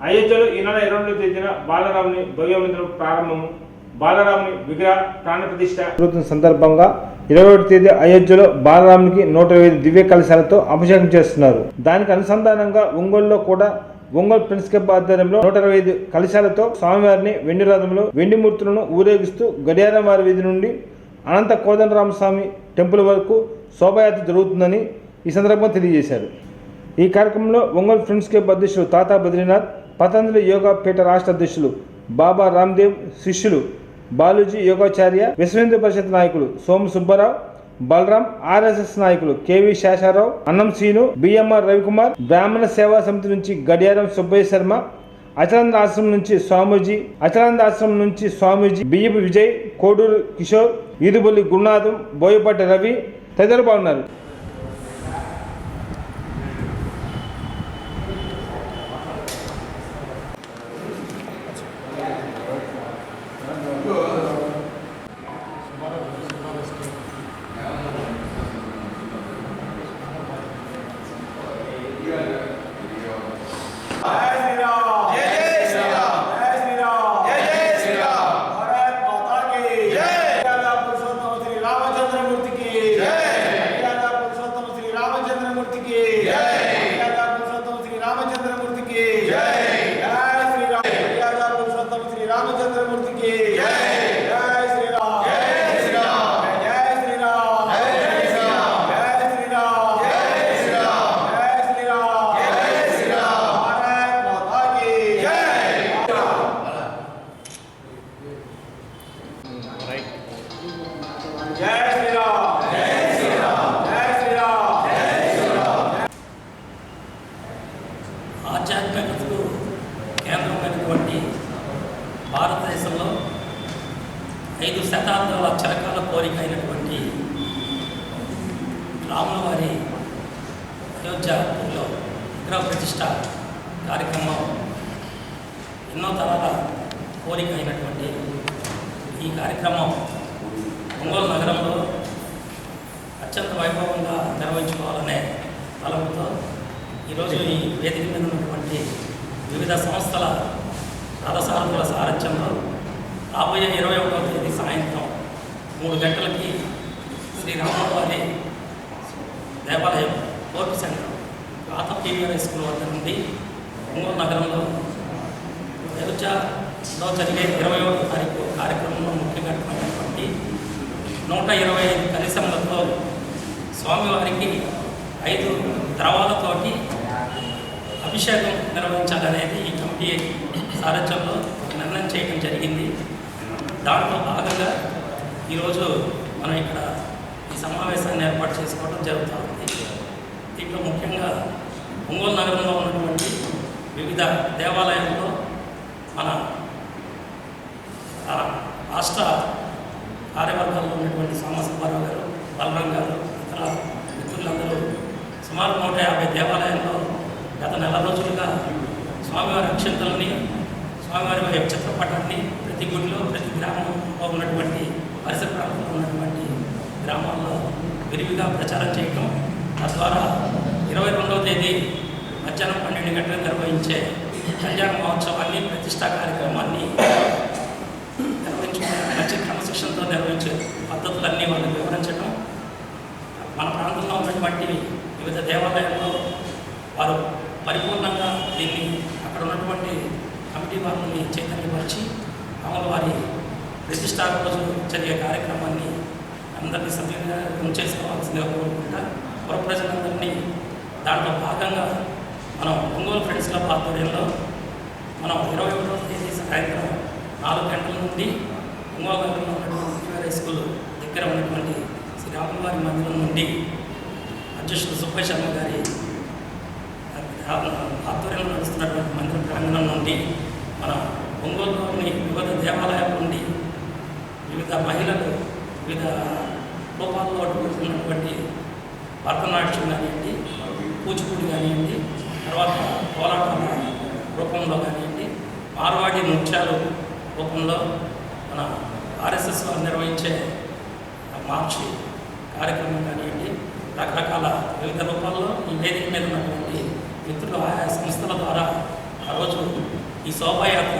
అయోధ్యలో ఈ నెల 22వ తేదీన బాలరాముని భవ్య మందిరం ప్రారంభము, బాలరాముని విగ్రహ ప్రాణ ప్రతిష్ఠ జరుగుతున్న సందర్భంగా 21వ తేదీ అయోధ్యలో బాలరామునికి 125 దివ్య కలశాలతో అభిషేకం చేస్తున్నారు. దానికి అనుసంధానంగా ఒంగోలులో కూడా ఒంగోలు ఫ్రెండ్స్ క్లబ్ ఆధ్వర్యంలో 125 కలశాలతో స్వామివారిని వెండి రథంలో వెండి మూర్తులను ఊరేగిస్తూ గడియారం వారి వీధి నుండి అనంత కోదండరామస్వామి టెంపుల్ వరకు శోభాయాత్ర జరుగుతుందని ఈ సందర్భంగా తెలియజేశారు. ఈ కార్యక్రమంలో ఒంగోలు ఫ్రెండ్స్ క్లబ్ అధ్యక్షులు తాతా బద్రీనాథ్, పతంజలి యోగా పీఠ రాష్ట్ర అధ్యక్షులు బాబా రామ్దేవ్, శిష్యులు బాలూజీ యోగాచార్య, విశ్వ పరిషత్ నాయకులు సోము సుబ్బారావు, బలరాం, ఆర్ఎస్ఎస్ నాయకులు కేవి శేషారావు, అన్నం శ్రీను, బిఎంఆర్ రవికుమార్, బ్రాహ్మణ సేవా సమితి నుంచి గడియారం సుబ్బయ్య శర్మ, అచలానంద ఆశ్రమం నుంచి స్వామీజీ బియ్యపు విజయ్, కోడూరు కిషోర్, ఈదుబొల్లి గురునాథం, బోయపాటి రవి తదితరులు బాగున్నారు. ఆధ్యాత్మికతకు కేంద్రమైనటువంటి భారతదేశంలో 5 శతాబ్దాల చిరకాల కోరిక అయినటువంటి రాముల వారి అయోధ్యలో విగ్రహ ప్రతిష్ట కార్యక్రమం ఎన్నో తరాల కోరిక అయినటువంటి ఈ కార్యక్రమం ఒంగోలు నగరంలో అత్యంత వైభవంగా నిర్వహించుకోవాలనే తలంపుతో ఈరోజు ఈ వేదిక మీద ఉన్నటువంటి వివిధ సంస్థల రథసారథుల సారథ్యంలో రాబోయే 21వ తేదీ సాయంత్రం 3 గంటలకి శ్రీరాముల వారి దేవాలయం కోర్టు సెంటర్ పాత పీవీఆర్ స్కూల్ వద్ద నుండి ఒంగోలు నగరంలో అయోధ్యలో జరిగే 21వ తారీఖు కార్యక్రమంలో ముఖ్య ఘట్టమైనటువంటి 125 కలశములతో స్వామివారికి 5 ద్రవాలతోటి అభిషేకం నిర్వహించాలనేది ఈ కమిటీ సారథ్యంలో నిర్ణయం చేయడం జరిగింది. దాంట్లో భాగంగా ఈరోజు మనం ఇక్కడ ఈ సమావేశాన్ని ఏర్పాటు చేసుకోవడం జరుగుతూ ఉంది. దీంట్లో ముఖ్యంగా ఒంగోలు నగరంలో ఉన్నటువంటి వివిధ దేవాలయాల్లో మన రాష్ట్ర కార్యవర్గాల్లో ఉన్నటువంటి సుబ్బారావు గారు, బలరాం గారు, ఇతర మిత్రులందరూ సుమారు 150 దేవాలయాల్లో గత నెల రోజులుగా స్వామివారి అక్షంతలని, స్వామివారి చిత్రపటాన్ని ప్రతి గుడిలో, ప్రతి గ్రామంలో ఉన్నటువంటి పరిసర ప్రాంతంలో ఉన్నటువంటి గ్రామాల్లో విరివిగా ప్రచారం చేయటం, తద్వారా 22వ తేదీ మధ్యాహ్నం 12 గంటలకు నిర్వహించే కళ్యాణ మహోత్సవాన్ని, ప్రతిష్టా కార్యక్రమాన్ని మంచి క్రమశిక్షణతో నిర్వహించే పద్ధతులన్నీ వాళ్ళకి వివరించడం, మన ప్రాంతంలో ఉన్నటువంటి వివిధ దేవాలయాల్లో వారు పరిపూర్ణంగా దీన్ని అక్కడ ఉన్నటువంటి కమిటీ వారిని చైతన్యపరిచి అమ్మవారి ప్రతిష్టా రోజు జరిగే కార్యక్రమాన్ని అందరినీ సద్వినియోగం చేసుకోవాల్సిందిగా కోరుకుంటా పుర ప్రజలందరినీ దాంట్లో భాగంగా మనం ఒంగోలు ఫ్రెండ్స్ క్లబ్ ఆధ్వర్యంలో మనం 21వ తేదీ సాయంత్రం 4 గంటల నుండి ఒంగోలు నగరంలో ఉన్నటువంటి పీవీఆర్ స్కూల్ దగ్గర ఉన్నటువంటి శ్రీరాముల వారి మందిరం నుండి అధ్యక్షుడు సుబ్బయ్య శర్మ గారి ఆధ్వర్యంలో నడుస్తున్నటువంటి మందిర ప్రాంగణం నుండి మన ఒంగోలులోని వివిధ దేవాలయాల నుండి వివిధ మహిళలు వివిధ రూపాల్లో ఉన్నటువంటి భరతనాట్యం కానివ్వండి, కూచిపూడి కానివ్వండి, తర్వాత కోలాటాల రూపంలో కానివ్వండి, మార్వాడి నృత్యాలు రూపంలో మన ఆర్ఎస్ఎస్ వారు నిర్వహించే మార్చి కార్యక్రమం కానివ్వండి, రకరకాల వివిధ రూపాల్లో ఈ వేదిక మీద ఉన్నటువంటి మిత్రులు ఆయా సంస్థల ద్వారా ఆ రోజు ఈ శోభాయాత్ర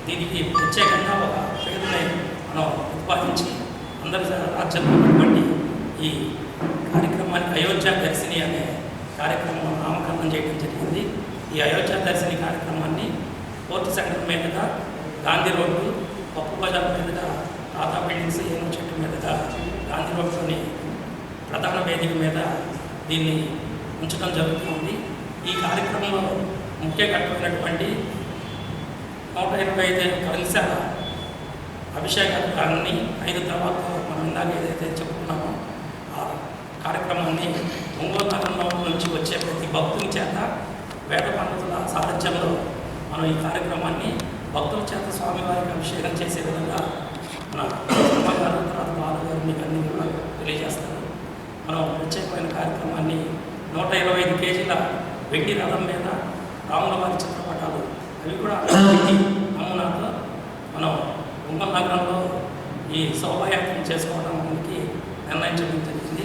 దీనికి ప్రత్యేకంగా ఒక పేరుని మనం ఉత్పాదించి అందరి రాజ్యంలో ఉన్నటువంటి ఈ కార్యక్రమానికి అయోధ్య దర్శిని అనే కార్యక్రమం నామకరణం చేయడం జరిగింది. ఈ అయోధ్య దర్శిని కార్యక్రమాన్ని కోర్టు సెంటర్ మీదుగా గాంధీ రోడ్డు, పప్పు బజార్ మీదుగా టాటా బిల్డింగ్స్ ఏమో చెట్టు మీదుగా గాంధీ రోడ్లోని ప్రధాన వేదిక మీద దీన్ని ఉంచడం జరుగుతుంది. ఈ కార్యక్రమంలో ముఖ్య ఘట్టమైనటువంటి 125 కలశాల అభిషేకాన్ని 5 తర్వాత మనం ఇందాక ఏదైతే చెప్పుకున్నామో ఆ కార్యక్రమాన్ని ఒంగోలు నగరంలో నుంచి వచ్చే ప్రతి భక్తుని చేత వేద పండితుల సారథ్యంలో మనం ఈ కార్యక్రమాన్ని భక్తుల చేత స్వామివారికి అభిషేకం చేసే విధంగా మన అమ్మగారు తర్వాత బాలగారు మీకు అన్ని కూడా తెలియజేస్తారు. మనం ప్రత్యేకమైన కార్యక్రమాన్ని 125 కేజీల వెండి రథం మీద రాముల వారి చిత్రపటాలు అవి కూడా నమూనాతో మనం ఒంగోలు నగరంలో ఈ శోభాయాత్ర చేసుకోవడానికి నిర్ణయించడం జరిగింది.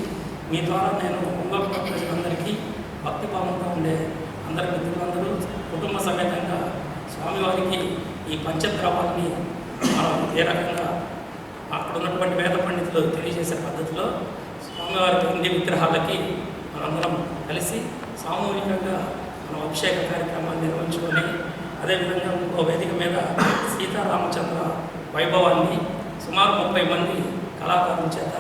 మీ ద్వారా నేను ఒంగోలు ప్రజలందరికీ భక్తిభావంతో ఉండే అందరి మిత్రులందరూ కుటుంబ సమేతంగా స్వామివారికి ఈ పంచద్రవాన్ని మనం ఏ రకంగా అక్కడ ఉన్నటువంటి వేద పండితులు తెలియజేసే పద్ధతిలో స్వామివారి వెండి విగ్రహాలకి మనందరం కలిసి సామూహికంగా మనం అభిషేక కార్యక్రమాన్ని నిర్వహించుకొని అదేవిధంగా ఇంకో వేదిక మీద సీతారామచంద్ర వైభవాన్ని సుమారు 30 మంది కళాకారుల చేత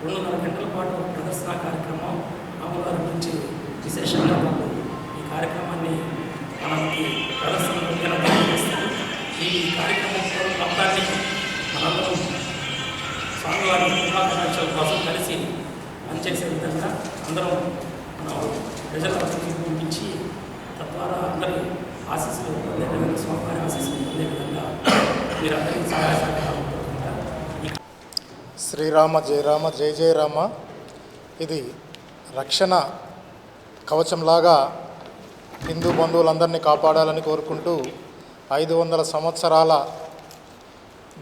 2.5 గంటల పాటు ప్రదర్శన కార్యక్రమం అమ్మవారి గురించి విశేషంగా వాళ్ళు ఈ కార్యక్రమాన్ని మనకి ప్రదర్శనలు చేస్తారు. ఈ కార్యక్రమం మొత్తాన్ని మనందరం స్వామివారి కృపాకటాక్షల కోసం కలిసి పనిచేసే విధంగా అందరం మనం ప్రజలకు పంపించి తద్వారా అందరి ఆశీస్సులు పొందే విధంగా స్వామివారి ఆశీస్సులు పొందే విధంగా మీరందరికీ సహాయ సహకారాలు శ్రీరామ జయ రామ జయ జయ రామ. ఇది రక్షణ కవచంలాగా హిందూ బంధువులందరినీ కాపాడాలని కోరుకుంటూ 500 సంవత్సరాల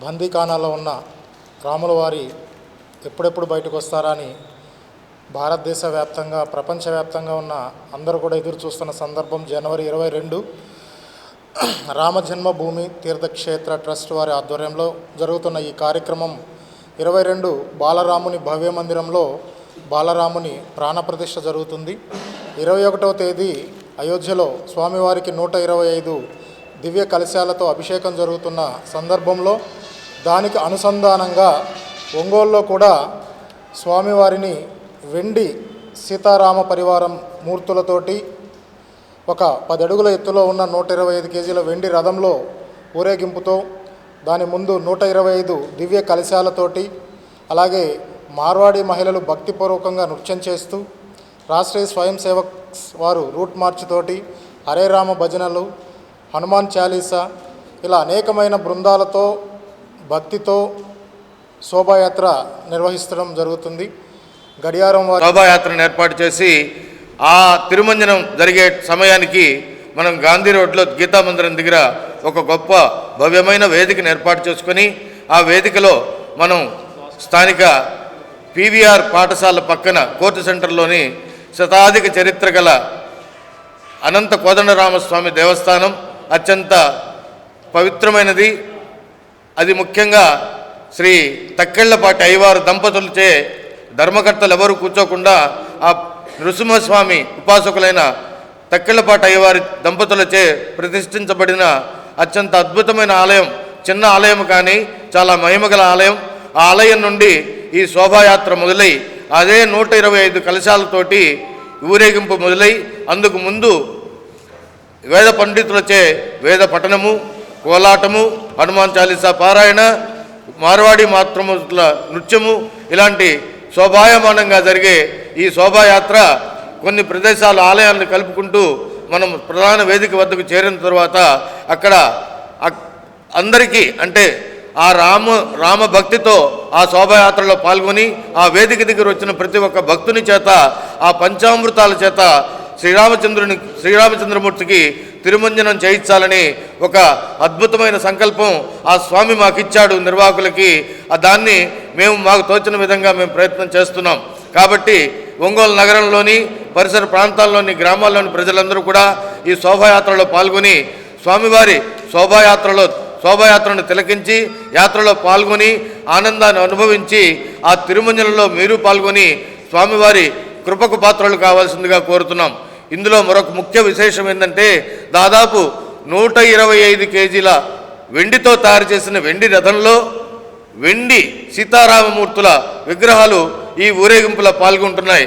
బందీఖానాలో ఉన్న రాముల వారి ఎప్పుడెప్పుడు బయటకు వస్తారా అని భారతదేశ వ్యాప్తంగా ప్రపంచవ్యాప్తంగా ఉన్న అందరూ కూడా ఎదురు చూస్తున్న సందర్భం. జనవరి 22 రామజన్మభూమి తీర్థక్షేత్ర ట్రస్ట్ వారి ఆధ్వర్యంలో జరుగుతున్న ఈ కార్యక్రమం 22 బాలరాముని భవ్య మందిరంలో బాలరాముని ప్రాణప్రతిష్ఠ జరుగుతుంది. 21వ తేదీ అయోధ్యలో స్వామివారికి 125 దివ్య కలశాలతో అభిషేకం జరుగుతున్న సందర్భంలో దానికి అనుసంధానంగా ఒంగోలులో కూడా స్వామివారిని వెండి సీతారామ పరివారం మూర్తులతోటి ఒక 10 అడుగుల ఎత్తులో ఉన్న 125 కేజీల వెండి రథంలో ఊరేగింపుతో దాని ముందు 125 దివ్య కలశాలతోటి అలాగే మార్వాడి మహిళలు భక్తిపూర్వకంగా నృత్యం చేస్తూ రాష్ట్రీయ స్వయం సేవక్ వారు రూట్ మార్చ్ తోటి హరే రామ భజనలు, హనుమాన్ చాలీసా ఇలా అనేకమైన బృందాలతో భక్తితో శోభాయాత్ర నిర్వహించడం జరుగుతుంది. గడియారం వారి శోభాయాత్రను ఏర్పాటు చేసి ఆ తిరుమంజనం జరిగే సమయానికి మనం గాంధీ రోడ్లో గీతా మందిరం దగ్గర ఒక గొప్ప భవ్యమైన వేదికను ఏర్పాటు చేసుకొని ఆ వేదికలో మనం స్థానిక పీవీఆర్ పాఠశాల పక్కన కోర్టు సెంటర్లోని శతాధిక చరిత్ర గల అనంత కోదండరామస్వామి దేవస్థానం అత్యంత పవిత్రమైనది. అది ముఖ్యంగా శ్రీ తక్కెళ్లపాటి అయ్యవారు దంపతులచే ధర్మకర్తలు ఎవరు కూర్చోకుండా ఆ నృసింహస్వామి ఉపాసకులైన తక్కెళ్లపాటి అయ్యవారి దంపతులచే ప్రతిష్ఠించబడిన అత్యంత అద్భుతమైన ఆలయం. చిన్న ఆలయం కానీ చాలా మహిమగల ఆలయం. ఆ ఆలయం నుండి ఈ శోభాయాత్ర మొదలై అదే 125 కలశాలతోటి ఊరేగింపు మొదలై అందుకు ముందు వేద పండితులచే వేద పఠనము, కోలాటము, హనుమాన్ చాలీసా పారాయణ, మార్వాడి మాతృమూర్తుల నృత్యము ఇలాంటి శోభాయమానంగా జరిగే ఈ శోభాయాత్ర కొన్ని ప్రదేశాల ఆలయాలను కలుపుకుంటూ మనం ప్రధాన వేదిక వద్దకు చేరిన తర్వాత అక్కడ అందరికీ అంటే ఆ రామ భక్తితో ఆ శోభాయాత్రలో పాల్గొని ఆ వేదిక దగ్గర వచ్చిన ప్రతి ఒక్క భక్తుని చేత ఆ పంచామృతాల చేత శ్రీరామచంద్రమూర్తికి తిరుమంజనం చేయించాలని ఒక అద్భుతమైన సంకల్పం ఆ స్వామి మాకిచ్చాడు నిర్వాహకులకి. దాన్ని మేము మాకు తోచిన విధంగా మేము ప్రయత్నం చేస్తున్నాం. కాబట్టి ఒంగోలు నగరంలోని పరిసర ప్రాంతాల్లోని గ్రామాల్లోని ప్రజలందరూ కూడా ఈ శోభాయాత్రలో పాల్గొని స్వామివారి శోభాయాత్రను తిలకించి యాత్రలో పాల్గొని ఆనందాన్ని అనుభవించి ఆ తిరుమంజనంలో మీరు పాల్గొని స్వామివారి కృపకు పాత్రలు కావాల్సిందిగా కోరుతున్నాం. ఇందులో మరొక ముఖ్య విశేషం ఏంటంటే దాదాపు 125 కేజీల వెండితో తయారు చేసిన వెండి రథంలో వెండి సీతారామమూర్తుల విగ్రహాలు ఈ ఊరేగింపులో పాల్గొంటున్నాయి.